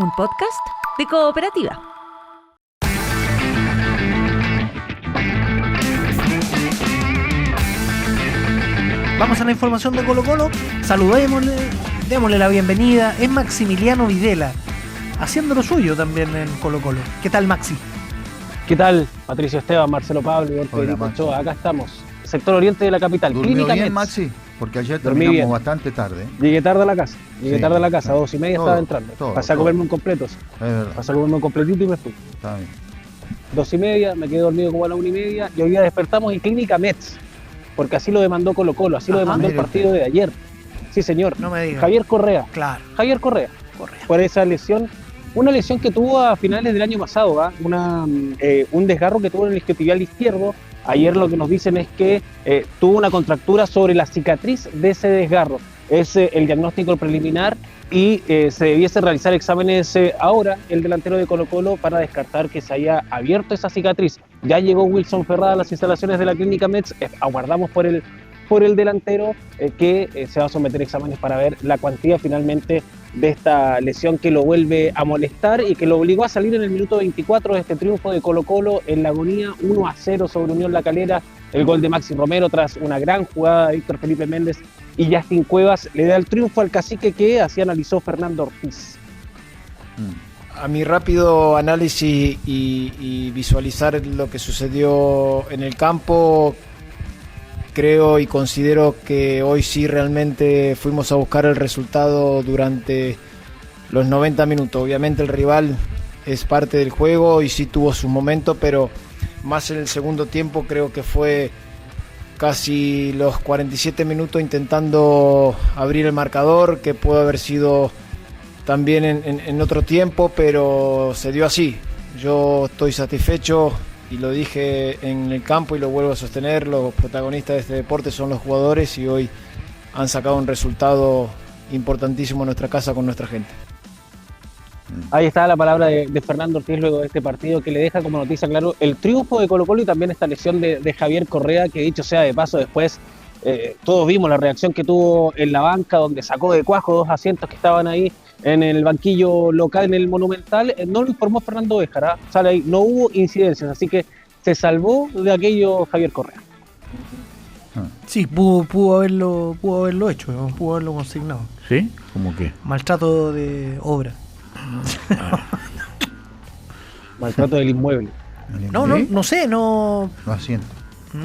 un podcast de Cooperativa. Vamos a la información de Colo-Colo. Saludémosle, démosle la bienvenida. Es Maximiliano Videla, haciendo lo suyo también en Colo-Colo. ¿Qué tal, Maxi? ¿Qué tal? Patricio Esteban, Marcelo Pablo, Iván Federico Ochoa. Acá estamos, sector oriente de la capital. ¿Durmió Clínica bien, Mets. Maxi? Porque ayer Dormí terminamos bien. bastante tarde. Llegué tarde a la casa, claro. 2:30 estaba entrando. Pasé a comerme un completo, sí. Es verdad, Pasé a comerme un completito y me fui. está bien. 2:30, me quedé dormido como a la 1:30 y hoy día despertamos en Clínica Mets, porque así lo demandó Colo-Colo, así lo demandó el mire partido usted. de ayer. Sí, señor. No me digas. Javier Correa. Claro, Javier Correa. Correa. Por esa lesión, una lesión que tuvo a finales del año pasado, un desgarro que tuvo en el isquiotibial izquierdo. Ayer lo que nos dicen es que tuvo una contractura sobre la cicatriz de ese desgarro. Es el diagnóstico preliminar y se debiese realizar exámenes ahora el delantero de Colo-Colo para descartar que se haya abierto esa cicatriz. Ya llegó Wilson Ferrada a las instalaciones de la Clínica Mets. Aguardamos por el delantero que se va a someter a exámenes para ver la cuantía finalmente de esta lesión que lo vuelve a molestar y que lo obligó a salir en el minuto 24 de este triunfo de Colo-Colo en la agonía 1-0 sobre Unión La Calera. El gol de Maxi Romero tras una gran jugada de Víctor Felipe Méndez y Justin Cuevas le da el triunfo al Cacique, que así analizó Fernando Ortiz. A mi rápido análisis y visualizar lo que sucedió en el campo, creo y considero que hoy sí realmente fuimos a buscar el resultado durante los 90 minutos. Obviamente el rival es parte del juego y sí tuvo sus momentos, pero más en el segundo tiempo creo que fue casi los 47 minutos intentando abrir el marcador, que pudo haber sido también en otro tiempo, pero se dio así. Yo estoy satisfecho y lo dije en el campo y lo vuelvo a sostener, los protagonistas de este deporte son los jugadores y hoy han sacado un resultado importantísimo en nuestra casa con nuestra gente. Ahí está la palabra de Fernando Ortiz luego de este partido, que le deja como noticia, claro, el triunfo de Colo-Colo y también esta lesión de Javier Correa, que dicho sea de paso después, todos vimos la reacción que tuvo en la banca, donde sacó de cuajo 2 asientos que estaban ahí en el banquillo local, en el Monumental. No lo informó Fernando Béjara, sale ahí, no hubo incidencias, así que se salvó de aquello Javier Correa. Sí, pudo haberlo hecho, ¿no? Pudo haberlo consignado. ¿Sí? ¿Cómo qué? Maltrato de obra. Maltrato del inmueble. No sé, no Lo asiento.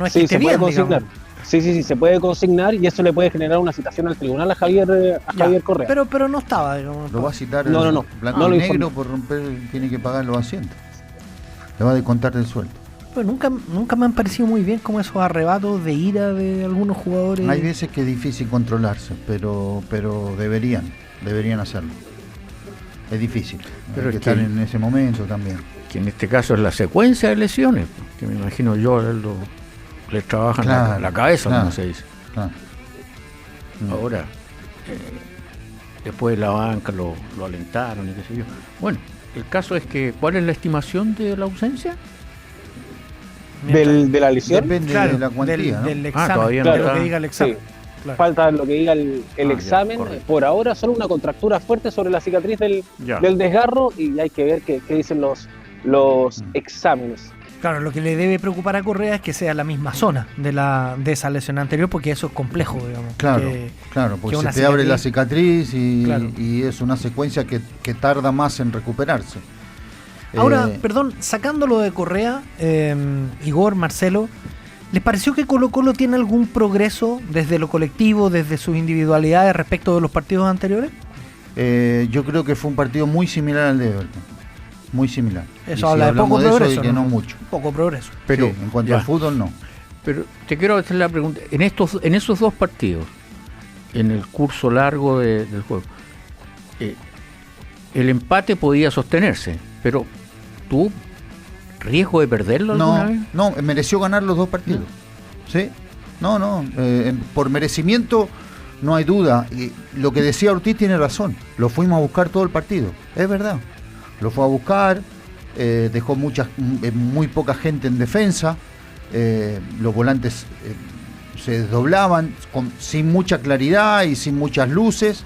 es que Sí, esté se puede bien, consignar. digamos. Sí, se puede consignar y eso le puede generar una citación al tribunal a Javier Correa. Pero no estaba, digamos. Lo va a citar No, el no. blanco No lo y negro informó. por romper, tiene que pagar los asientos. Le va a descontar del sueldo. Pero nunca me han parecido muy bien como esos arrebatos de ira de algunos jugadores. Hay veces que es difícil controlarse, pero deberían hacerlo. Es difícil. Pero Hay que es que- estar en ese momento también. Que en este caso es la secuencia de lesiones, que me imagino yo les trabajan Claro, la cabeza, claro. como se dice. Claro. Ahora, después de la banca lo alentaron y qué sé yo. Bueno, el caso es que, ¿cuál es la estimación de la ausencia? De la lesión. Depende Claro, de la cuantía, ¿no? del examen, todavía no de lo está. que diga el examen. Sí. Claro. Falta lo que diga el ya, examen. correcto. Por ahora solo una contractura fuerte sobre la cicatriz Ya. del desgarro y hay que ver qué dicen los exámenes. Claro, lo que le debe preocupar a Correa es que sea la misma zona de esa lesión anterior, porque eso es complejo, digamos. Claro, que- claro, porque que una se te abre la cicatriz- cicatriz y, Claro. y es una secuencia que tarda más en recuperarse. Ahora, Eh, perdón, sacándolo de Correa, Igor, Marcelo, ¿les pareció que Colo-Colo tiene algún progreso desde lo colectivo, desde sus individualidades respecto de los partidos anteriores? yo creo que fue un partido muy similar al de Everton. Muy similar. Eso Y habla de hablamos poco eso, progreso, de que ¿no? no mucho. Poco progreso. Pero, Sí, en cuanto ya. al fútbol, no. Pero te quiero hacer la pregunta, en esos dos partidos, en el curso largo del juego, el empate podía sostenerse, pero ¿tuvo riesgo de perderlo alguna vez? No, mereció ganar los dos partidos. ¿Sí? No, por merecimiento no hay duda. Y lo que decía Ortiz tiene razón. Lo fuimos a buscar todo el partido. Es verdad. Lo fue a buscar, dejó muy poca gente en defensa. Los volantes se desdoblaban sin mucha claridad y sin muchas luces.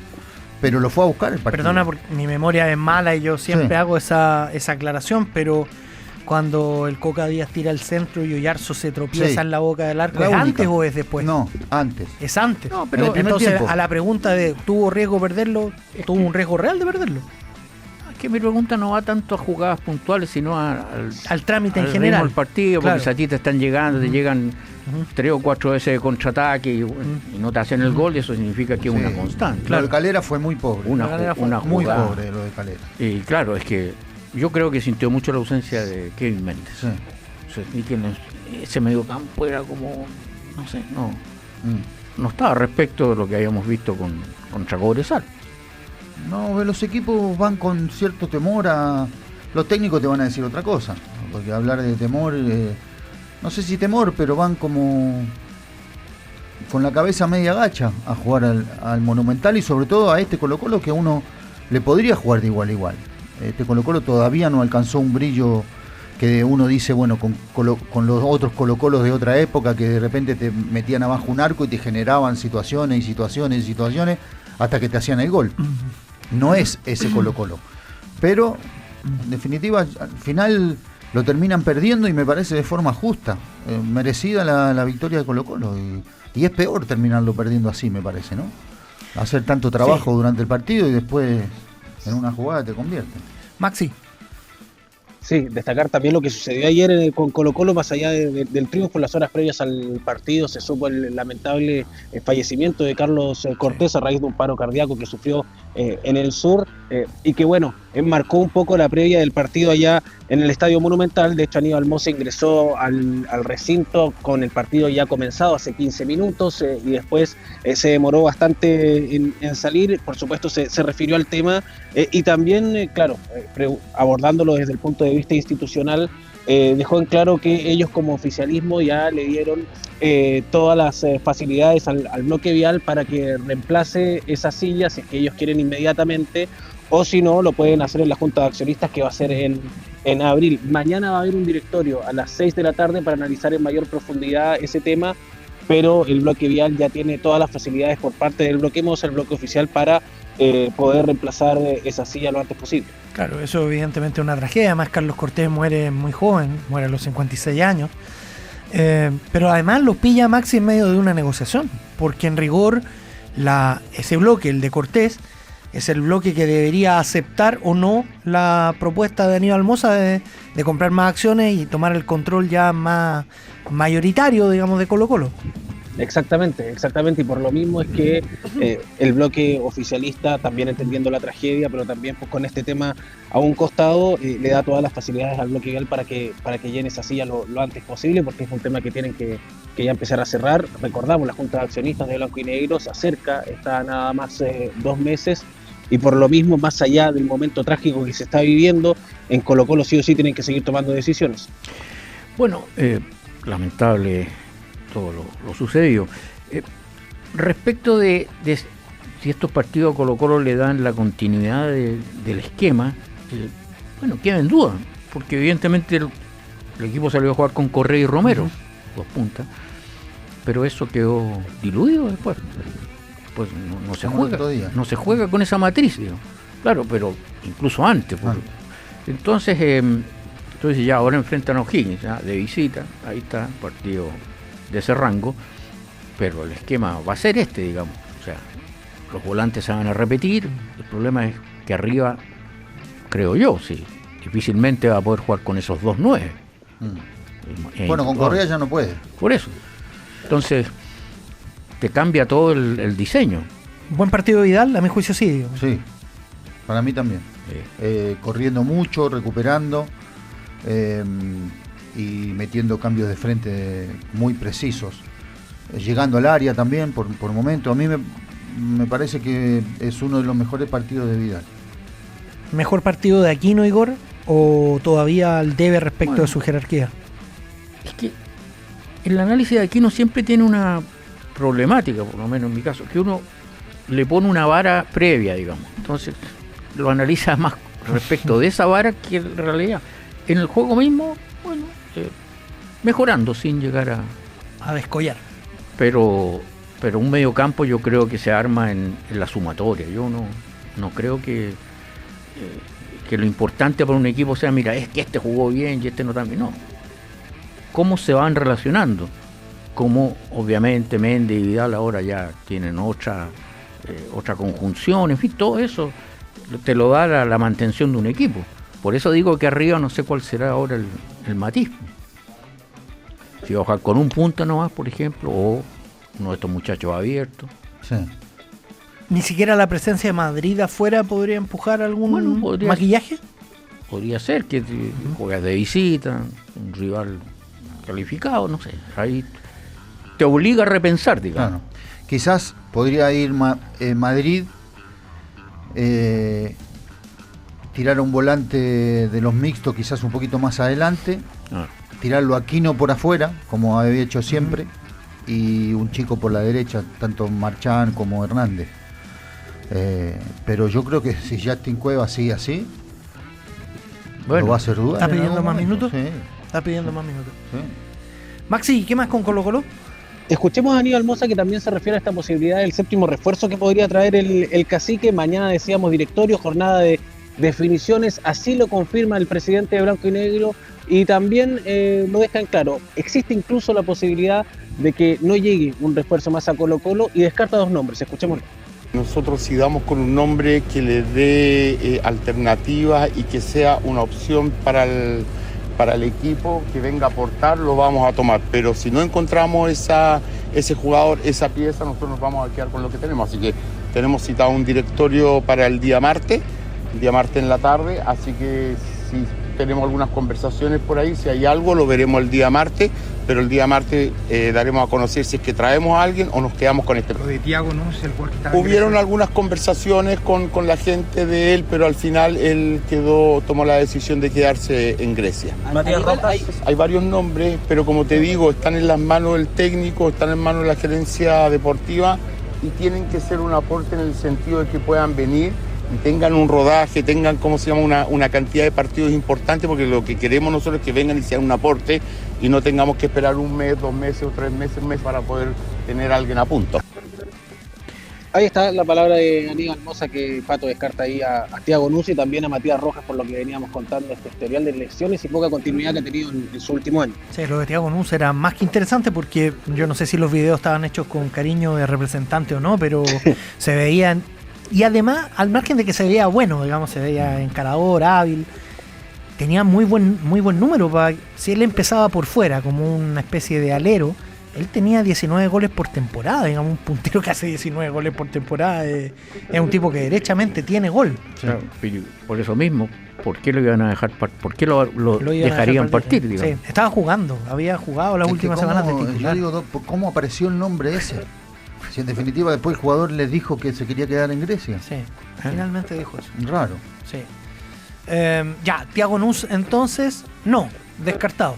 pero lo fue a buscar el partido. Perdona porque mi memoria es mala y yo siempre Sí. hago esa aclaración, pero cuando el Coca Díaz tira el centro y Oyarzo se tropieza Sí. en la boca del arco, La ¿es única. antes o es después? No, antes. Es antes. No, En pero el primer entonces, tiempo. a la pregunta de ¿tuvo riesgo perderlo? ¿Tuvo un riesgo real de perderlo? es que mi pregunta no va tanto a jugadas puntuales, sino Al trámite en al general. ritmo del partido, porque Claro. si a ti te están llegando, te llegan 3 o 4 veces de contraataque y no te hacen el gol, y eso significa que es una Sí. constante. Lo de Calera fue muy pobre. Una, La Calera fue una muy jugada. pobre lo de Calera. Y claro, es que yo creo que sintió mucho la ausencia de Kevin Méndez. Sí. O sea, y que ese medio campo era como, no sé, Mm. no estaba respecto de lo que habíamos visto contra Cobresal. No, los equipos van con cierto temor a... Los técnicos te van a decir otra cosa, porque hablar de temor, no sé si temor, pero van como con la cabeza media gacha a jugar al Monumental y sobre todo a este Colo-Colo que a uno le podría jugar de igual a igual. Este Colo-Colo todavía no alcanzó un brillo que uno dice, bueno, con los otros Colo-Colos de otra época que de repente te metían abajo un arco y te generaban situaciones y situaciones y situaciones hasta que te hacían el gol. No es ese Colo-Colo. Pero, en definitiva, al final lo terminan perdiendo y me parece de forma justa. Merecida la victoria de Colo-Colo. Y es peor terminarlo perdiendo así, me parece, ¿no? Hacer tanto trabajo durante el partido y después en una jugada te convierte. Maxi. Sí, destacar también lo que sucedió ayer con Colo-Colo, más allá del triunfo en las horas previas al partido, se supo el lamentable fallecimiento de Carlos Cortés a raíz de un paro cardíaco que sufrió en el sur y que bueno, marcó un poco la previa del partido allá en el Estadio Monumental. De hecho, Aníbal Mosa ingresó al recinto con el partido ya comenzado hace 15 minutos y después se demoró bastante en salir. Por supuesto, se refirió al tema y también, claro, abordándolo desde el punto de vista institucional, dejó en claro que ellos como oficialismo ya le dieron todas las facilidades al bloque vial para que reemplace esas sillas si es que ellos quieren inmediatamente, o si no, lo pueden hacer en la Junta de Accionistas, que va a ser en abril. Mañana va a haber un directorio a las 6 de la tarde para analizar en mayor profundidad ese tema, pero el bloque vial ya tiene todas las facilidades por parte del bloque MOSA, el bloque oficial, para poder reemplazar esa silla lo antes posible. Claro, eso evidentemente es una tragedia. Además, Carlos Cortés muere muy joven, muere a los 56 años. Pero además lo pilla Maxi en medio de una negociación, porque en rigor ese bloque, el de Cortés, es el bloque que debería aceptar o no la propuesta de Aníbal Mosa de comprar más acciones y tomar el control ya más mayoritario, digamos, de Colo-Colo. Exactamente, y por lo mismo es que el bloque oficialista, también entendiendo la tragedia, pero también pues, con este tema a un costado, le da todas las facilidades al bloque vial para que llene esa silla lo antes posible, porque es un tema que tienen que ya empezar a cerrar. Recordamos, la Junta de Accionistas de Blanco y Negro se acerca, está nada más 2 meses, y por lo mismo, más allá del momento trágico que se está viviendo, en Colo-Colo sí o sí tienen que seguir tomando decisiones. Bueno, lamentable todo lo sucedido. Respecto de si estos partidos a Colo-Colo le dan la continuidad del esquema, bueno, queda en duda, porque evidentemente el equipo salió a jugar con Correa y Romero, 2 puntas, pero eso quedó diluido después. Pues no se Como el juega, otro día. no se juega con esa matriz, digo. Claro, pero incluso antes. Entonces, ya ahora enfrentan a O'Higgins, ¿ya? De visita, ahí está, partido de ese rango, pero el esquema va a ser digamos. O sea, los volantes se van a repetir, el problema es que arriba, creo yo, sí, difícilmente va a poder jugar con esos 2 9. Bueno, con Correa ya no puede. Por eso. Entonces, te cambia todo el diseño. Buen partido de Vidal, a mi juicio sí. Digo. Sí, para mí también. Corriendo mucho, recuperando y metiendo cambios de frente muy precisos. Llegando al área también por momento. A mí me parece que es uno de los mejores partidos de Vidal. ¿Mejor partido de Aquino, Igor? ¿O todavía al debe respecto de su jerarquía? Es que el análisis de Aquino siempre tiene una problemática, por lo menos en mi caso, que uno le pone una vara previa, digamos. Entonces lo analiza más respecto de esa vara que en realidad. En el juego mismo, bueno, mejorando sin llegar a descollar. Pero un medio campo yo creo que se arma en la sumatoria. Yo No creo que lo importante para un equipo sea, mira, es que este jugó bien y este no también. No. ¿Cómo se van relacionando? Como obviamente Méndez y Vidal ahora ya tienen otra conjunción, en fin, todo eso te lo da la mantención de un equipo. Por eso digo que arriba no sé cuál será ahora el matiz. Si va a jugar con un punta nomás, por ejemplo, o uno de estos muchachos abiertos. Sí. Ni siquiera la presencia de Madrid afuera podría empujar algún maquillaje. Podría ser que juegas de visita, un rival calificado, no sé. Ahí te obliga a repensar, digamos. Claro. Quizás podría ir Madrid, tirar un volante de los mixtos quizás un poquito más adelante, tirarlo a Aquino por afuera, como había hecho siempre, y un chico por la derecha, tanto Marchán como Hernández. Pero yo creo que si Justin Cueva sigue así, bueno, lo va a hacer dudar. ¿Está pidiendo más minutos? Sí. Está pidiendo más minutos. Sí. Maxi, ¿qué más con Colo-Colo? Escuchemos a Aníbal Mosa, que también se refiere a esta posibilidad del séptimo refuerzo que podría traer el Cacique. Mañana decíamos directorio, jornada de definiciones, así lo confirma el presidente de Blanco y Negro, y también lo deja en claro, existe incluso la posibilidad de que no llegue un refuerzo más a Colo-Colo, y descarta 2 nombres, escuchémoslo. Nosotros si damos con un nombre que le dé alternativas y que sea una opción para el equipo que venga a aportar, lo vamos a tomar. Pero si no encontramos ese jugador, esa pieza, nosotros nos vamos a quedar con lo que tenemos. Así que tenemos citado un directorio para el día martes en la tarde, así que si tenemos algunas conversaciones por ahí, si hay algo lo veremos el día martes, pero el día martes daremos a conocer si es que traemos a alguien o nos quedamos con este. Lo de Thiago no es el jugador que estaba. Hubieron algunas conversaciones con la gente de él, pero al final él tomó la decisión de quedarse en Grecia. Matías Rojas. Hay varios nombres, pero como te digo, están en las manos del técnico, están en manos de la gerencia deportiva y tienen que ser un aporte en el sentido de que puedan venir y tengan un rodaje, tengan, una cantidad de partidos importantes, porque lo que queremos nosotros es que vengan y sean un aporte y no tengamos que esperar 1 mes, 2 meses o 3 meses, un mes para poder tener a alguien a punto. Ahí está la palabra de Aníbal Mosa, que Pato descarta ahí a Thiago Nusso y también a Matías Rojas, por lo que veníamos contando, este historial de lesiones y poca continuidad que ha tenido en su último año. Sí, lo de Thiago Nusso era más que interesante, porque yo no sé si los videos estaban hechos con cariño de representante o no, pero se veían. Y además, al margen de que se veía bueno, digamos, se veía encarador, hábil, tenía muy buen número. Si él empezaba por fuera, como una especie de alero, él tenía 19 goles por temporada, digamos, un puntero que hace 19 goles por temporada, es un tipo que derechamente tiene gol. Claro, por eso mismo, ¿por qué lo iban a dejar ¿por qué lo dejarían partir? Digamos? Sí, estaba jugando, había jugado las últimas semanas de titular. Yo digo, ¿cómo apareció el nombre ese? Si en definitiva después el jugador les dijo que se quería quedar en Grecia. Sí, finalmente dijo eso. Raro. Sí. Ya, Thiago Nusso entonces, no, descartado.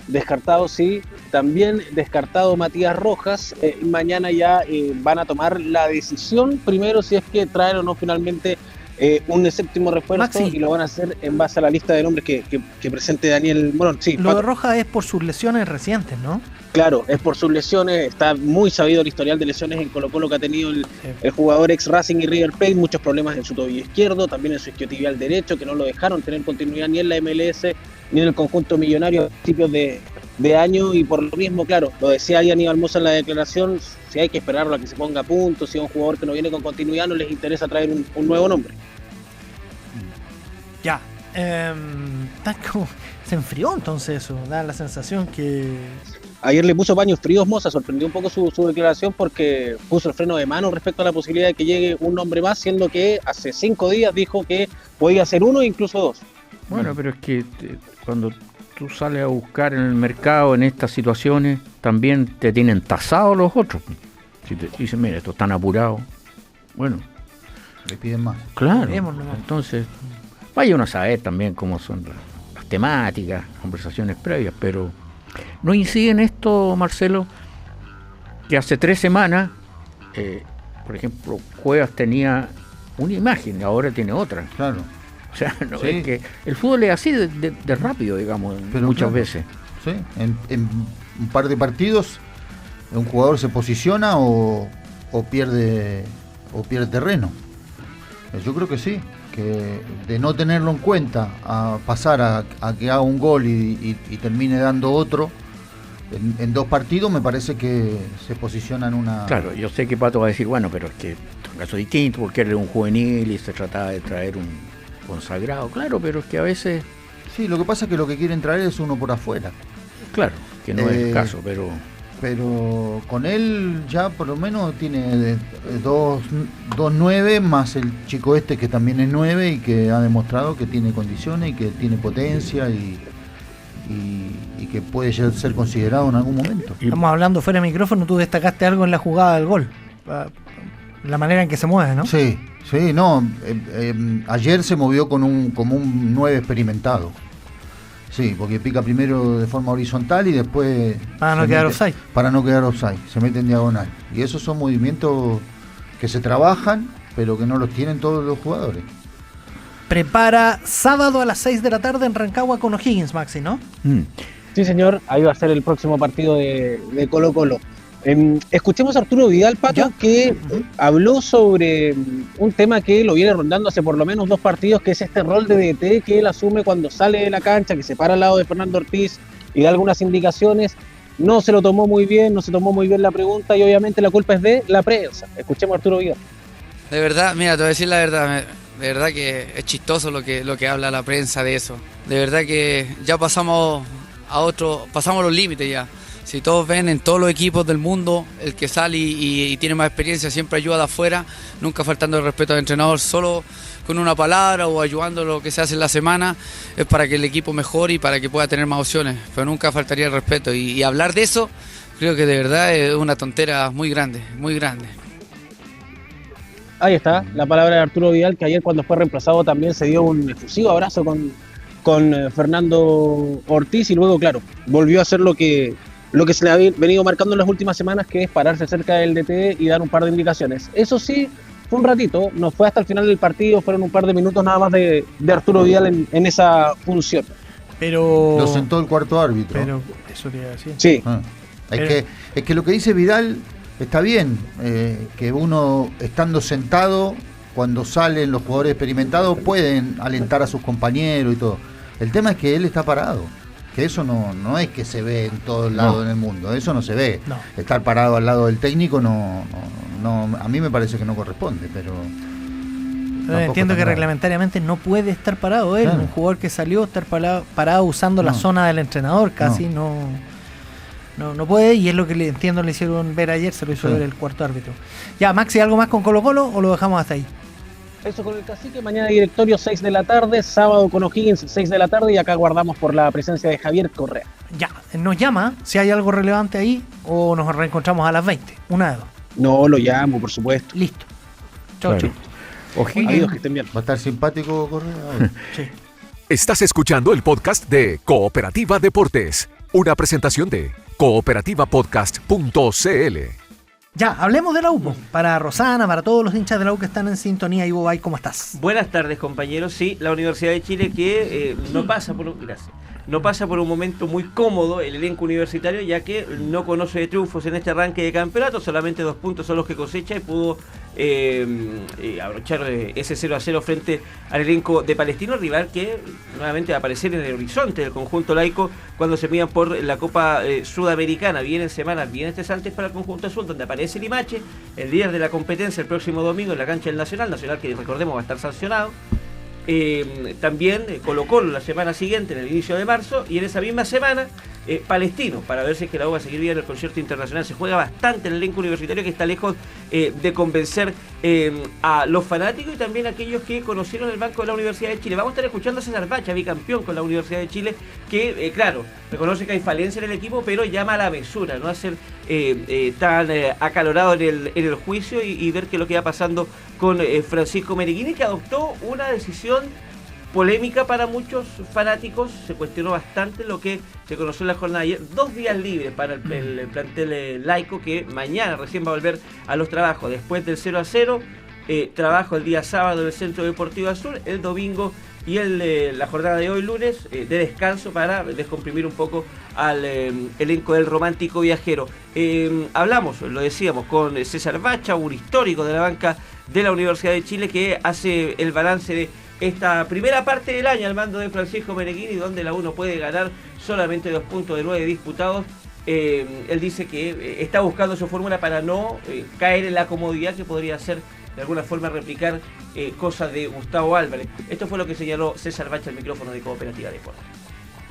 Descartado, sí. También descartado Matías Rojas. Mañana ya van a tomar la decisión, primero si es que traen o no finalmente un séptimo refuerzo. Maxi, y lo van a hacer en base a la lista de nombres que presente Daniel Morón. Sí, lo de Rojas es por sus lesiones recientes, ¿no? Claro, es por sus lesiones. Está muy sabido el historial de lesiones en Colo-Colo que ha tenido el jugador ex Racing y River Plate, muchos problemas en su tobillo izquierdo, también en su isquiotibial derecho, que no lo dejaron tener continuidad ni en la MLS ni en el conjunto millonario a principios de año, y por lo mismo, claro, lo decía ahí Aníbal Mosa en la declaración, si hay que esperarlo a que se ponga a punto, si es un jugador que no viene con continuidad, no les interesa traer un nuevo nombre. Ya, se enfrió entonces eso, da la sensación que... Ayer le puso paños fríos Mosa, sorprendió un poco su declaración, porque puso el freno de mano respecto a la posibilidad de que llegue un nombre más, siendo que hace 5 días dijo que podía ser 1 e incluso 2. Bueno, pero es que cuando tú sales a buscar en el mercado en estas situaciones, también te tienen tasados los otros. Si te dicen, mira, estos están apurados, bueno, le piden más. Claro, entonces vaya uno a saber también cómo son las temáticas, conversaciones previas, pero no incide en esto, Marcelo, que hace 3 semanas, por ejemplo, Cuevas tenía una imagen y ahora tiene otra. Claro. O sea, no, sí. Es que el fútbol es así de rápido, digamos, pero muchas veces. Sí, en un par de partidos un jugador se posiciona o pierde terreno. Yo creo que sí, que de no tenerlo en cuenta a pasar a que haga un gol y termine dando otro en 2 partidos, me parece que se posiciona en una... Claro, yo sé que Pato va a decir, bueno, pero es que es un caso distinto porque él era un juvenil y se trataba de traer un consagrado. Claro, pero es que a veces... Sí, lo que pasa es que lo que quieren traer es uno por afuera. Claro, que no es el caso, pero con él ya por lo menos tiene dos 9 más el chico este que también es 9 y que ha demostrado que tiene condiciones y que tiene potencia y que puede ser considerado en algún momento. Estamos hablando fuera de micrófono, tú destacaste algo en la jugada del gol, la manera en que se mueve, ¿no? Sí, no, ayer se movió como un 9 experimentado. Sí, porque pica primero de forma horizontal y después... Para no quedar offside. Para no quedar offside, se mete en diagonal. Y esos son movimientos que se trabajan, pero que no los tienen todos los jugadores. Prepara sábado a las 6 de la tarde en Rancagua con O'Higgins, Maxi, ¿no? Sí, señor, ahí va a ser el próximo partido de Colo Colo. Escuchemos a Arturo Vidal, Pato, que habló sobre un tema que lo viene rondando hace por lo menos 2 partidos, que es este rol de DT que él asume cuando sale de la cancha, que se para al lado de Fernando Ortiz y da algunas indicaciones. No se lo tomó muy bien, no se tomó muy bien la pregunta y obviamente la culpa es de la prensa. Escuchemos a Arturo Vidal. De verdad, mira, te voy a decir la verdad, de verdad que es chistoso lo que habla la prensa de eso. De verdad que ya pasamos los límites ya. Si todos ven en todos los equipos del mundo, el que sale y tiene más experiencia siempre ayuda de afuera, nunca faltando el respeto al entrenador, solo con una palabra o ayudando lo que se hace en la semana, es para que el equipo mejore y para que pueda tener más opciones, pero nunca faltaría el respeto. Y hablar de eso, creo que de verdad es una tontera muy grande, muy grande. Ahí está, la palabra de Arturo Vidal, que ayer cuando fue reemplazado también se dio un efusivo abrazo con Fernando Ortiz y luego, claro, volvió a hacer lo que se le ha venido marcando en las últimas semanas, que es pararse cerca del DT y dar un par de indicaciones. Eso sí, fue un ratito, no fue hasta el final del partido, fueron un par de minutos nada más de Arturo Vidal en esa función. Pero... Lo sentó el cuarto árbitro. Pero eso te iba a decir. Sí. Es que lo que dice Vidal está bien, que uno estando sentado, cuando salen los jugadores experimentados, pueden alentar a sus compañeros y todo. El tema es que él está parado. Que eso no es que se ve en todos lados en el mundo, eso no se ve. No. Estar parado al lado del técnico no, a mí me parece que no corresponde, pero... Entiendo que reglamentariamente no puede estar parado él, un jugador que salió estar parado usando la zona del entrenador, casi no puede, y es lo que le hicieron ver ayer, se lo hizo ver el cuarto árbitro. Ya, Maxi, ¿algo más con Colo Colo o lo dejamos hasta ahí? Eso con el Cacique, mañana directorio 6 de la tarde, sábado con O'Higgins 6 de la tarde y acá guardamos por la presencia de Javier Correa. Ya, nos llama si hay algo relevante ahí o nos reencontramos a las 20, una de dos. No, lo llamo, por supuesto. Listo. Chao, chao. O'Higgins, que estén bien. Va a estar simpático Correa. Sí. Estás escuchando el podcast de Cooperativa Deportes, una presentación de cooperativapodcast.cl. Ya, hablemos de la U, para Rosana, para todos los hinchas de la U que están en sintonía. Ivo Bay, ¿cómo estás? Buenas tardes, compañeros. Sí, la Universidad de Chile que no pasa por un momento muy cómodo el elenco universitario, ya que no conoce de triunfos en este arranque de campeonato, solamente 2 puntos son los que cosecha y pudo abrochar ese 0-0 frente al elenco de Palestino, rival que nuevamente va a aparecer en el horizonte del conjunto laico cuando se midan por la Copa Sudamericana. Vienen semanas bien estresantes para el conjunto azul, donde aparece Limache, el líder de la competencia, el próximo domingo en la cancha del Nacional que recordemos va a estar sancionado. También Colo Colo la semana siguiente, en el inicio de marzo, y en esa misma semana Palestino, para ver si es que la U va a seguir bien en el concierto internacional. Se juega bastante en el elenco universitario, que está lejos de convencer a los fanáticos y también a aquellos que conocieron el banco de la Universidad de Chile. Vamos a estar escuchando a César Bacha, bicampeón con la Universidad de Chile, que claro, reconoce que hay falencia en el equipo, pero llama a la mesura, no a ser tan acalorado en el juicio y ver qué es lo que va pasando con Francisco Meneghini, que adoptó una decisión polémica para muchos fanáticos. Se cuestionó bastante lo que se conoció en la jornada de ayer. 2 días libres para el plantel laico, que mañana recién va a volver a los trabajos después del 0-0. Trabajo el día sábado en el Centro Deportivo Azul, el domingo y la jornada de hoy lunes de descanso para descomprimir un poco al elenco del Romántico Viajero. Hablamos, lo decíamos, con César Bacha, un histórico de la banca de la Universidad de Chile, que hace el balance de esta primera parte del año al mando de Francisco Meneghini, donde la U no puede ganar solamente 2 puntos de 9 disputados. Él dice que está buscando su fórmula para no caer en la comodidad que podría ser de alguna forma replicar cosas de Gustavo Álvarez. Esto fue lo que señaló César Bacha al micrófono de Cooperativa Deportes.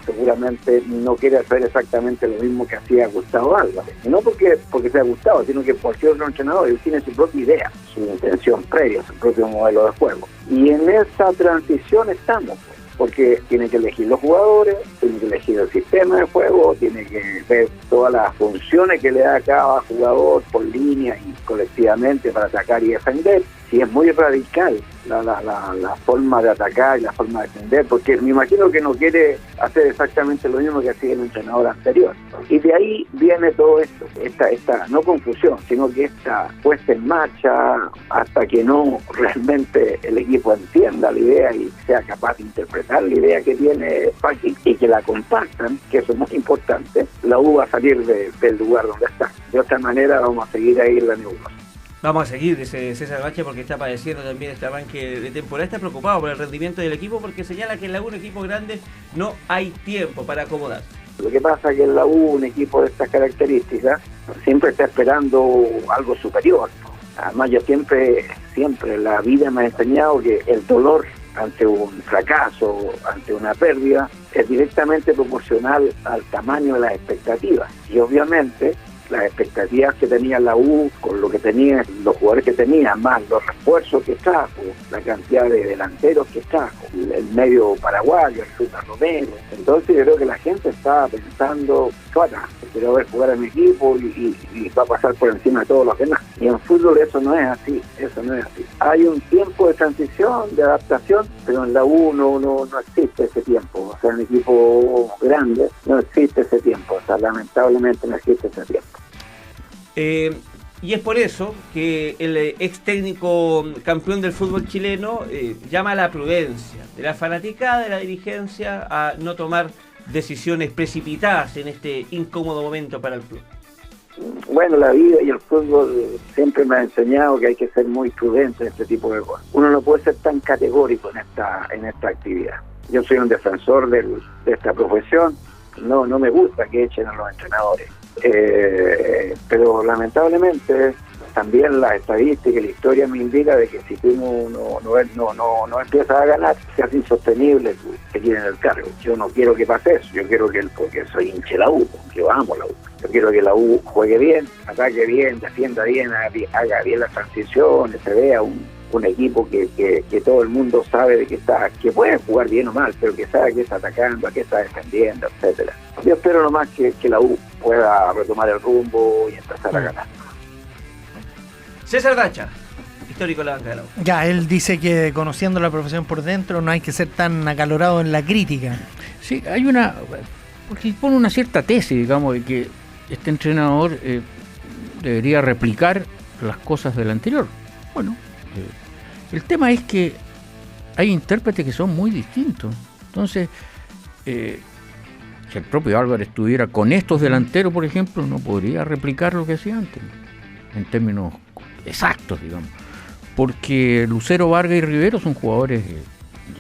Seguramente no quiere hacer exactamente lo mismo que hacía Gustavo Álvarez. Y no porque sea Gustavo, sino que por ser otro entrenador, él tiene su propia idea, su intención previa, su propio modelo de juego. Y en esa transición estamos, porque tiene que elegir los jugadores, tiene que elegir el sistema de juego, tiene que ver todas las funciones que le da a cada jugador por línea y colectivamente para atacar y defender. Sí, es muy radical la forma de atacar y la forma de defender, porque me imagino que no quiere hacer exactamente lo mismo que hacía el entrenador anterior. Y de ahí viene todo esto, esta no confusión, sino que esta puesta en marcha hasta que no realmente el equipo entienda la idea y sea capaz de interpretar la idea que tiene Paqui y que la compartan, que eso es muy importante. La U va a salir del lugar donde está. De otra manera vamos a seguir ahí en la nebulosa. Vamos a seguir, dice César Bache, porque está padeciendo también este arranque de temporada. Está preocupado por el rendimiento del equipo porque señala que en la U, un equipo grande, no hay tiempo para acomodarse. Lo que pasa es que en la U, un equipo de estas características, siempre está esperando algo superior. Además, yo siempre la vida me ha enseñado que el dolor ante un fracaso, ante una pérdida, es directamente proporcional al tamaño de las expectativas. Y obviamente las expectativas que tenía la U, con lo que tenía, los jugadores que tenía, más los refuerzos que trajo, la cantidad de delanteros que trajo, el medio paraguayo, el Fruta Romero. Entonces yo creo que la gente estaba pensando, quiero ver jugar a mi equipo y va a pasar por encima de todos los demás. Y en fútbol eso no es así. Hay un tiempo de transición, de adaptación, pero en la U no existe ese tiempo. O sea, en un equipo grande no existe ese tiempo. O sea, lamentablemente no existe ese tiempo. Y es por eso que el ex técnico campeón del fútbol chileno llama a la prudencia de la fanaticada, de la dirigencia, a no tomar decisiones precipitadas en este incómodo momento para el club. Bueno, la vida y el fútbol siempre me ha enseñado que hay que ser muy prudente en este tipo de cosas. Uno no puede ser tan categórico en esta actividad. Yo soy un defensor de esta profesión. No me gusta que echen a los entrenadores. Pero lamentablemente también la estadística y la historia me indica de que si tú no empiezas a ganar, se hace insostenible seguir en el cargo. Yo no quiero que pase eso. Yo quiero porque soy hincha de la U, yo amo la U. Yo quiero que la U juegue bien, ataque bien, defienda bien, haga bien las transiciones, se vea un equipo que todo el mundo sabe de que puede jugar bien o mal, pero que sabe que está atacando, a qué está defendiendo, etcétera. Yo espero nomás que la U pueda retomar el rumbo y empezar a ganar. César Dacha, histórico de la banca de la U. Ya, él dice que conociendo la profesión por dentro no hay que ser tan acalorado en la crítica. Sí, porque pone una cierta tesis, digamos, de que este entrenador debería replicar las cosas del anterior. Bueno, el tema es que hay intérpretes que son muy distintos. Entonces, si el propio Álvarez estuviera con estos delanteros, por ejemplo, no podría replicar lo que hacía antes, en términos exactos, digamos. Porque Lucero, Vargas y Rivero son jugadores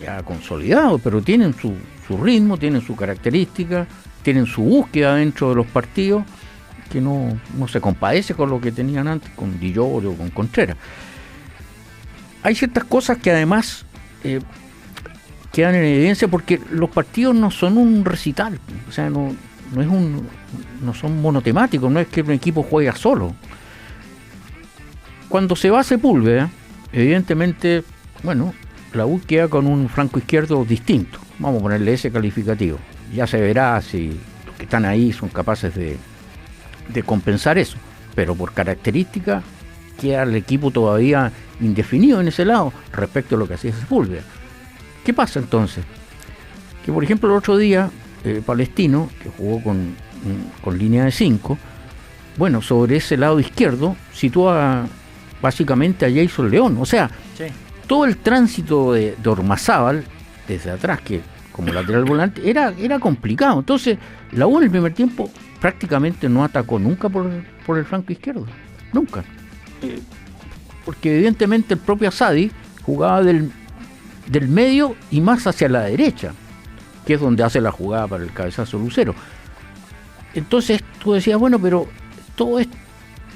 ya consolidados, pero tienen su ritmo, tienen su característica, tienen su búsqueda dentro de los partidos, que no se compadece con lo que tenían antes, con Di Llorio o con Contreras. Hay ciertas cosas que además quedan en evidencia porque los partidos no son un recital, o sea, no son monotemáticos, no es que un equipo juega solo. Cuando se va a Sepúlveda, evidentemente, bueno, la U queda con un flanco izquierdo distinto, vamos a ponerle ese calificativo. Ya se verá si los que están ahí son capaces de compensar eso, pero por característica queda el equipo todavía indefinido en ese lado respecto a lo que hacía Sepúlveda. ¿Qué pasa entonces? Que por ejemplo el otro día Palestino, que jugó con línea de 5, bueno, sobre ese lado izquierdo sitúa básicamente a Jason León, o sea, sí, todo el tránsito de Ormazábal desde atrás, que como lateral volante, era complicado. Entonces la U en el primer tiempo prácticamente no atacó nunca por el flanco izquierdo, nunca. porque evidentemente el propio Asadi jugaba del medio y más hacia la derecha, que es donde hace la jugada para el cabezazo Lucero. Entonces tú decías, bueno, pero todo esto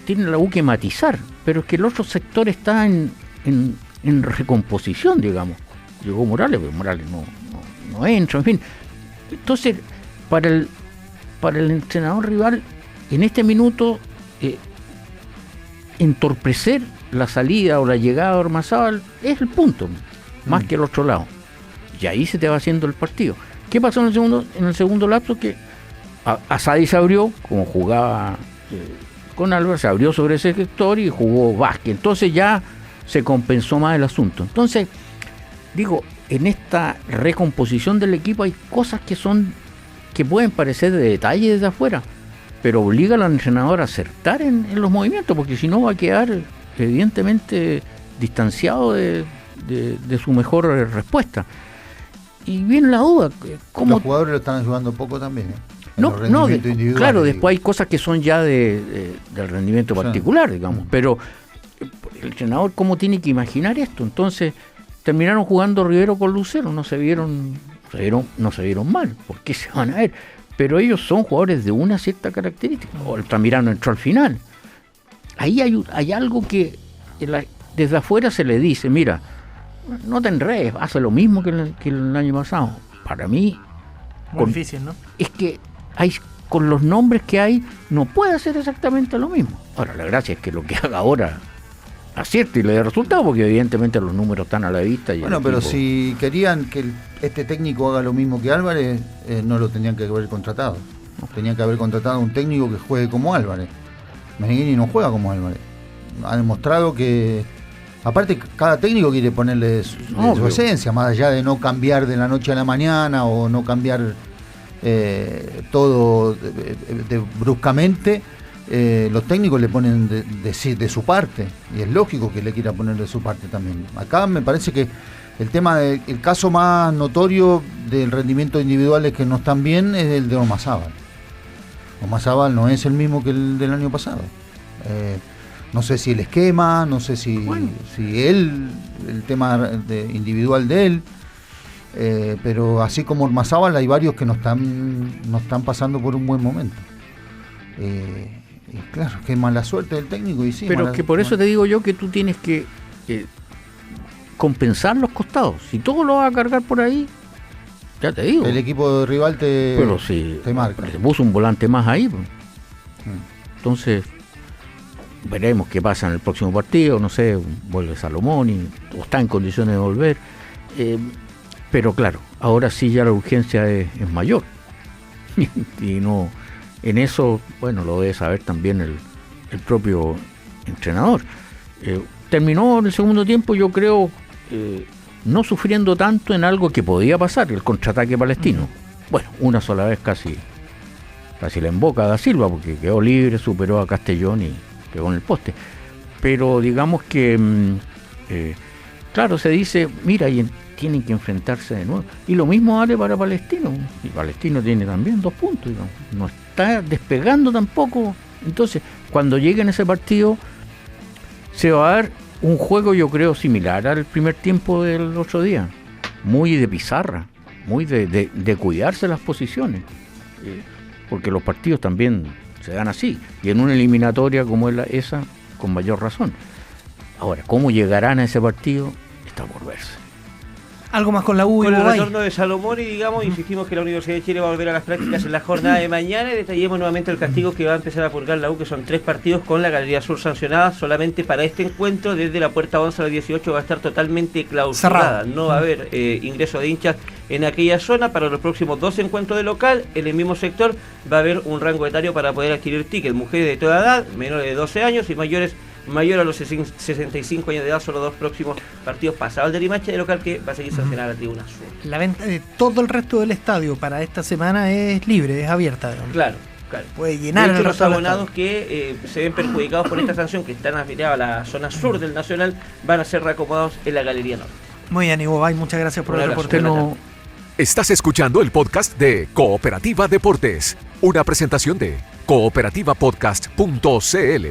tiene la U que matizar, pero es que el otro sector está en recomposición, digamos. Llegó Morales, pero Morales no entra, en fin. Entonces, para el entrenador rival, en este minuto, entorpecer la salida o la llegada de Ormazábal es el punto, más que el otro lado. Y ahí se te va haciendo el partido. ¿Qué pasó en el segundo lapso? Que Asadi se abrió, como jugaba con Álvarez, se abrió sobre ese sector y jugó Vázquez. Entonces ya se compensó más el asunto. Entonces, digo, en esta recomposición del equipo hay cosas que pueden parecer de detalle desde afuera, pero obliga al entrenador a acertar en los movimientos, porque si no va a quedar evidentemente distanciado de su mejor respuesta. Y viene la duda, ¿cómo? Los jugadores lo están ayudando poco también, claro, después hay cosas que son ya del rendimiento particular, digamos, pero el entrenador ¿cómo tiene que imaginar esto? Entonces terminaron jugando Rivero con Lucero, no se vieron mal, ¿por qué se van a ver? Pero ellos son jugadores de una cierta característica. O Altamirano entró al final. Ahí hay algo que desde afuera se le dice, mira, no te enredes, hace lo mismo que el año pasado. Para mí, muy difícil, ¿no? Es que con los nombres que hay, no puede hacer exactamente lo mismo. Ahora, la gracia es que lo que haga ahora acierte y le dé resultado, porque evidentemente los números están a la vista. Y bueno, pero si querían que este técnico haga lo mismo que Álvarez, no lo tenían que haber contratado. Tenían que haber contratado a un técnico que juegue como Álvarez. Meneghini no juega como Álvarez. Ha demostrado que, aparte, cada técnico quiere ponerle su esencia, más allá de no cambiar de la noche a la mañana o no cambiar todo bruscamente. Los técnicos le ponen de su parte, y es lógico que le quiera poner de su parte también. Acá me parece que el caso más notorio del rendimiento individuales que no están bien es el de Ormazábal. Ormazábal no es el mismo que el del año pasado. No sé si el esquema, no sé si el tema individual de él, pero así como Ormazábal hay varios que no están pasando por un buen momento. Y claro, qué mala suerte del técnico. Y sí, pero que por eso te digo yo que tú tienes que compensar los costados. Si todo lo vas a cargar por ahí, ya te digo. El equipo rival te marca. Te puso un volante más ahí. Pues. Entonces, veremos qué pasa en el próximo partido. No sé, vuelve Salomón o está en condiciones de volver. Pero claro, ahora sí ya la urgencia es mayor. Y no... En eso, bueno, lo debe saber también el propio entrenador. Terminó en el segundo tiempo, yo creo, no sufriendo tanto en algo que podía pasar, el contraataque palestino. Bueno, una sola vez casi la emboca a Da Silva, porque quedó libre, superó a Castellón y pegó en el poste. Pero digamos que, claro, se dice, mira, tienen que enfrentarse de nuevo. Y lo mismo vale para Palestino. Y Palestino tiene también 2 puntos, digamos. No está despegando tampoco. Entonces, cuando llegue en ese partido, se va a dar un juego, yo creo, similar al primer tiempo del otro día. Muy de pizarra, muy de cuidarse las posiciones. Porque los partidos también se dan así. Y en una eliminatoria como es esa, con mayor razón. Ahora, ¿cómo llegarán a ese partido? Está por verse. Algo más con la U. Con el retorno de Salomón y insistimos que la Universidad de Chile va a volver a las prácticas en la jornada de mañana y detallemos nuevamente el castigo que va a empezar a purgar la U, que son 3 partidos con la Galería Sur sancionada solamente para este encuentro. Desde la puerta 11 a las 18 va a estar totalmente clausurada. Cerrado. No va a haber ingreso de hinchas en aquella zona. Para los próximos 2 encuentros de local, en el mismo sector va a haber un rango etario para poder adquirir tickets. Mujeres de toda edad, menores de 12 años y mayor a los 65 años de edad, son los 2 próximos partidos pasados de Limache de local, que va a seguir sancionada la tribuna sur. La venta de todo el resto del estadio para esta semana es libre, es abierta. Claro. Puede llenar de hecho, los abonados que se ven perjudicados por esta sanción, que están afiliados a la zona sur del Nacional, van a ser reacomodados en la Galería Norte. Muy bien, Ivo Bay, muchas gracias por el reporte. Estás escuchando el podcast de Cooperativa Deportes, una presentación de cooperativapodcast.cl.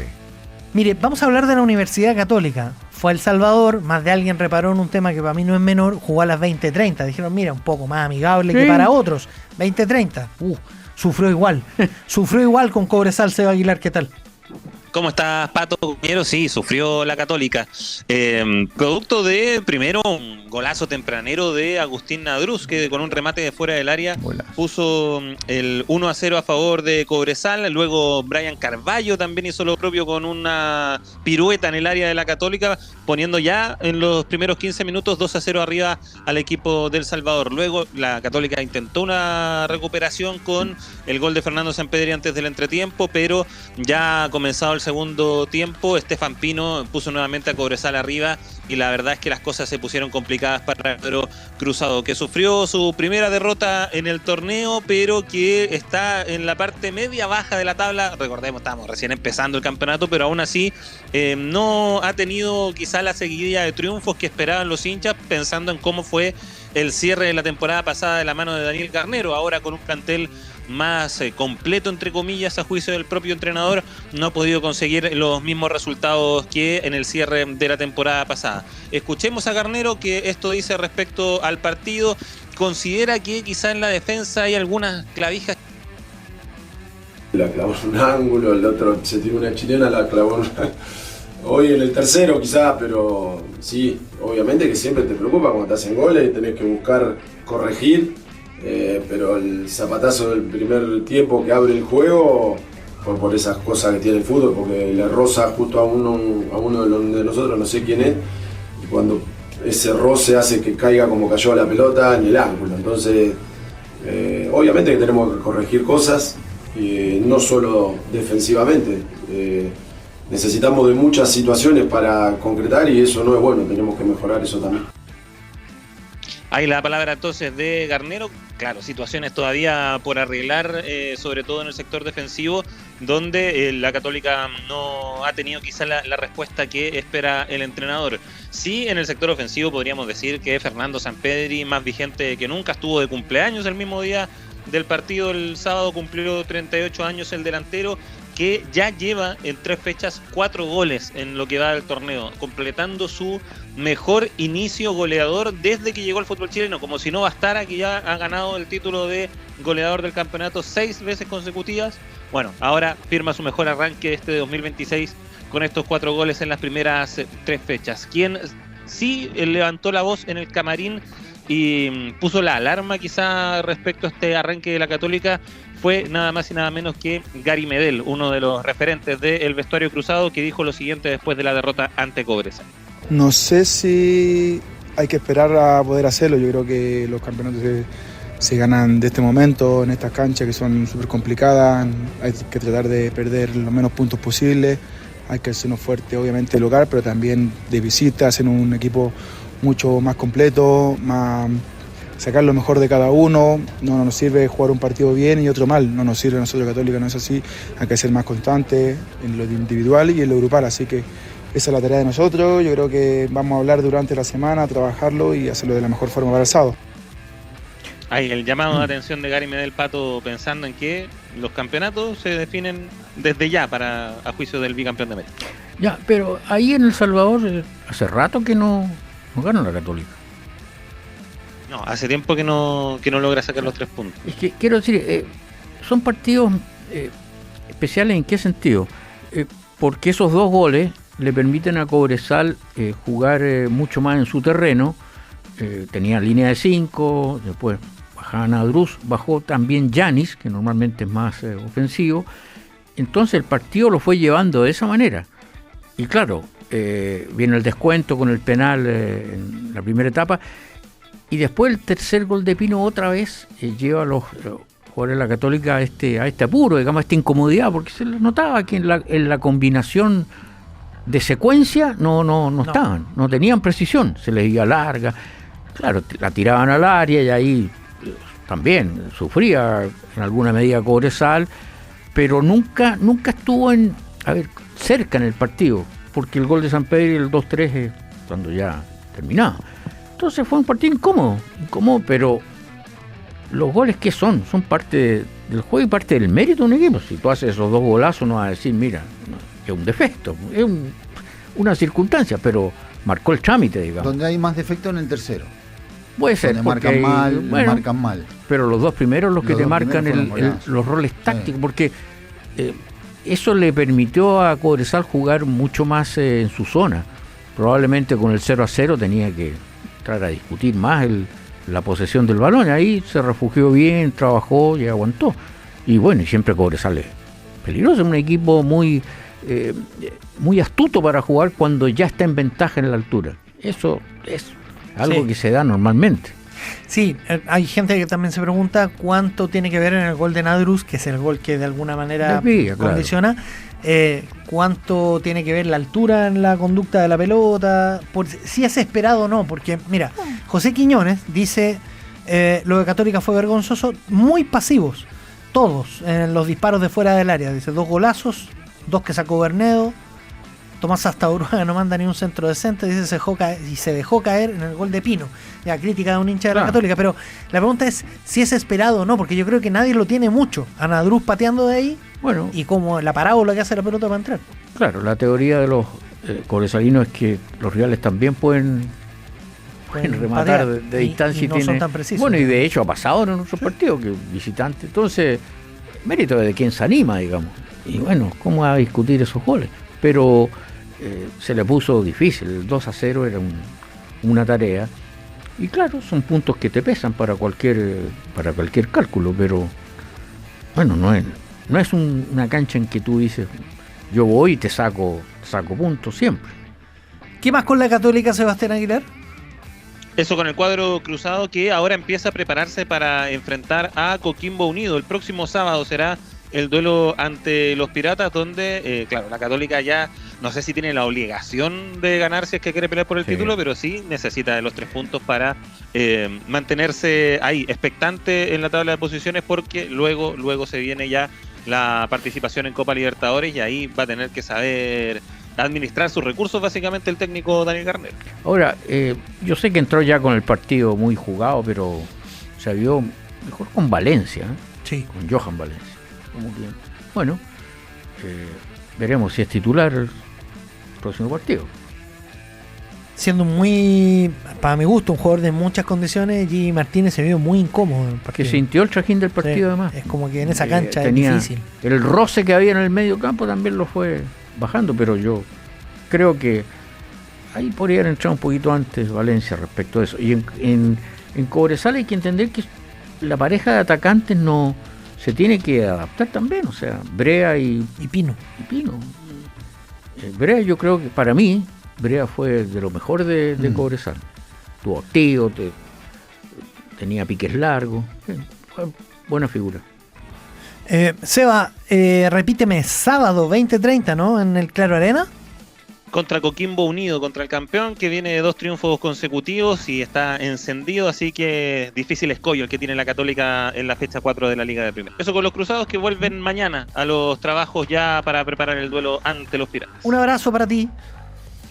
Mire, vamos a hablar de la Universidad Católica. fue a El Salvador, más de alguien reparó en un tema que para mí no es menor, jugó a las 20:30. Dijeron, mira, un poco más amigable que para otros. 20:30. Sufrió igual. Sufrió igual con Cobresal. Seba Aguilar, ¿qué tal? ¿Cómo estás, Pato, compañero? Sí, sufrió la Católica. Producto de, primero, un golazo tempranero de Agustín Nadruz, que con un remate de fuera del área puso el 1-0 a favor de Cobresal. Luego Brian Carballo también hizo lo propio con una pirueta en el área de la Católica, poniendo ya en los primeros 15 minutos 2-0 arriba al equipo del Salvador. Luego la Católica intentó una recuperación con el gol de Fernando Sampedri antes del entretiempo, pero ya ha comenzado el segundo tiempo. Estefan Pino puso nuevamente a Cobresal arriba y la verdad es que las cosas se pusieron complicadas para Pedro Cruzado, que sufrió su primera derrota en el torneo, pero que está en la parte media baja de la tabla. Recordemos, estamos recién empezando el campeonato, pero aún así no ha tenido quizá la seguidilla de triunfos que esperaban los hinchas, pensando en cómo fue el cierre de la temporada pasada de la mano de Daniel Garnero. Ahora con un plantel más completo, entre comillas, a juicio del propio entrenador, no ha podido conseguir los mismos resultados que en el cierre de la temporada pasada. Escuchemos a Garnero, que esto dice respecto al partido. Considera que quizá en la defensa hay algunas clavijas. La clavó en un ángulo, el otro se tiró una chilena, la clavó hoy en el tercero quizás, pero sí, obviamente que siempre te preocupa cuando te hacen goles y tenés que buscar corregir. Pero el zapatazo del primer tiempo que abre el juego fue por esas cosas que tiene el fútbol, porque le roza justo a uno de nosotros, no sé quién es, y cuando ese roce hace que caiga como cayó la pelota en el ángulo. Entonces, obviamente que tenemos que corregir cosas, no solo defensivamente. Necesitamos de muchas situaciones para concretar y eso no es bueno, tenemos que mejorar eso también. Hay la palabra entonces de Garnero. Claro, situaciones todavía por arreglar, sobre todo en el sector defensivo, donde la Católica no ha tenido quizá la respuesta que espera el entrenador. Sí, en el sector ofensivo podríamos decir que Fernando Sampedri, más vigente que nunca, estuvo de cumpleaños el mismo día del partido. El sábado cumplió 38 años el delantero, que ya lleva en 3 fechas 4 goles en lo que va del torneo, completando su mejor inicio goleador desde que llegó al fútbol chileno. Como si no bastara que ya ha ganado el título de goleador del campeonato 6 veces consecutivas. Bueno, ahora firma su mejor arranque de 2026 con estos 4 goles en las primeras 3 fechas. Quien sí levantó la voz en el camarín y puso la alarma quizá respecto a este arranque de la Católica fue nada más y nada menos que Gary Medel, uno de los referentes del vestuario cruzado, que dijo lo siguiente después de la derrota ante Cobresal. No sé si hay que esperar a poder hacerlo. Yo creo que los campeonatos se ganan de este momento, en estas canchas que son súper complicadas. Hay que tratar de perder los menos puntos posibles. Hay que hacernos fuerte, obviamente, local, pero también de visita, hacer un equipo mucho más completo, sacar lo mejor de cada uno. No nos sirve jugar un partido bien y otro mal, no nos sirve a nosotros Católica, no es así. Hay que ser más constantes en lo individual y en lo grupal, así que esa es la tarea de nosotros. Yo creo que vamos a hablar durante la semana, trabajarlo y hacerlo de la mejor forma para el sábado. Hay el llamado de atención de Gary Medel, Pato, pensando en que los campeonatos se definen desde ya a juicio del bicampeón de América. Ya, pero ahí en El Salvador hace rato que no gana la Católica. No, hace tiempo que no logra sacar los 3 puntos. Es que quiero decir, son partidos especiales. ¿En qué sentido? Porque esos 2 goles le permiten a Cobresal jugar mucho más en su terreno. Tenía línea de 5, después bajaba Nadruz, bajó también Yanis, que normalmente es más ofensivo. Entonces el partido lo fue llevando de esa manera. Y claro, viene el descuento con el penal en la primera etapa. Y después el tercer gol de Pino otra vez lleva a los jugadores de la Católica a este apuro, digamos, a esta incomodidad, porque se les notaba que en la combinación de secuencia no estaban, no tenían precisión, se les iba larga. Claro, la tiraban al área y ahí también sufría en alguna medida Cobresal, pero nunca estuvo cerca en el partido, porque el gol de Sampedri, el 2-3, es cuando ya terminaba. Entonces fue un partido incómodo, pero los goles que son parte del juego y parte del mérito de un equipo. Si tú haces esos 2 golazos no vas a decir, mira, es un defecto, es una circunstancia, pero marcó el trámite, digamos. Donde hay más defecto en el tercero. Puede ser, marcan mal. Pero los dos primeros los que te marcan los roles tácticos, porque eso le permitió a Cobresal jugar mucho más en su zona. Probablemente con el 0-0 tenía que entrar a discutir más la posesión del balón. Ahí se refugió bien, trabajó y aguantó. Y bueno, y siempre Cobresal es peligroso, es un equipo muy astuto para jugar cuando ya está en ventaja en la altura. Eso es algo que se da normalmente. Sí, hay gente que también se pregunta cuánto tiene que ver en el gol de Nadruz, que es el gol que de alguna manera condiciona, cuánto tiene que ver la altura en la conducta de la pelota, si es esperado o no, porque mira, José Quiñones dice, lo de Católica fue vergonzoso, muy pasivos, todos, en los disparos de fuera del área, dice 2 golazos, 2 que sacó Bernedo, Tomás Astáuroga no manda ni un centro decente, dice se dejó caer en el gol de Pino. Ya, crítica de un hincha de la Católica, pero la pregunta es si es esperado o no, porque yo creo que nadie lo tiene mucho. A Nadruz pateando de ahí, y como la parábola que hace la pelota para entrar. Claro, la teoría de los cobresalinos es que los rivales también pueden rematar de distancia y no son tan precisos. Bueno, y de hecho ha pasado en otros partidos que visitantes. Entonces, mérito de quien se anima, digamos. Y bueno, ¿cómo va a discutir esos goles? Pero se le puso difícil, el 2-0 era una tarea, y claro, son puntos que te pesan para cualquier cálculo, pero bueno, no es una cancha en que tú dices, yo voy y te saco puntos siempre. ¿Qué más con la Católica, Sebastián Aguilar? Eso con el cuadro cruzado, que ahora empieza a prepararse para enfrentar a Coquimbo Unido. El próximo sábado será el duelo ante los Piratas, donde, claro, la Católica ya no sé si tiene la obligación de ganar si es que quiere pelear por el título, pero sí necesita de los 3 puntos para mantenerse ahí, expectante en la tabla de posiciones, porque luego se viene ya la participación en Copa Libertadores y ahí va a tener que saber administrar sus recursos, básicamente, el técnico Daniel Garnero. Ahora, yo sé que entró ya con el partido muy jugado, pero se vio mejor con Valencia, sí, con Johan Valencia. Bueno, veremos si es titular el próximo partido. Siendo para mi gusto, un jugador de muchas condiciones, G. Martínez se vio muy incómodo en el partido. Que sintió el trajín del partido, además. Es como que en esa cancha es difícil. El roce que había en el medio campo también lo fue bajando, pero yo creo que ahí podría haber entrado un poquito antes Valencia respecto a eso. Y en Cobresal hay que entender que la pareja de atacantes no se tiene que adaptar también, o sea, Brea y Pino. Brea, yo creo que para mí Brea fue de lo mejor de Cobresal. Tuvo tío, tenía piques largos, fue buena figura. Seba, repíteme, sábado 20:30, ¿no? En el Claro Arena. Contra Coquimbo Unido, contra el campeón, que viene de 2 triunfos consecutivos y está encendido, así que difícil escollo el que tiene la Católica en la fecha 4 de la Liga de Primera. Eso con los cruzados, que vuelven mañana a los trabajos ya para preparar el duelo ante los Piratas. Un abrazo para ti.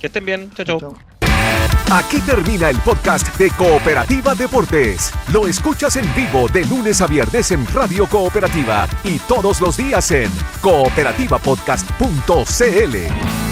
Que estén bien, chao. Aquí termina el podcast de Cooperativa Deportes. Lo escuchas en vivo de lunes a viernes en Radio Cooperativa y todos los días en cooperativapodcast.cl.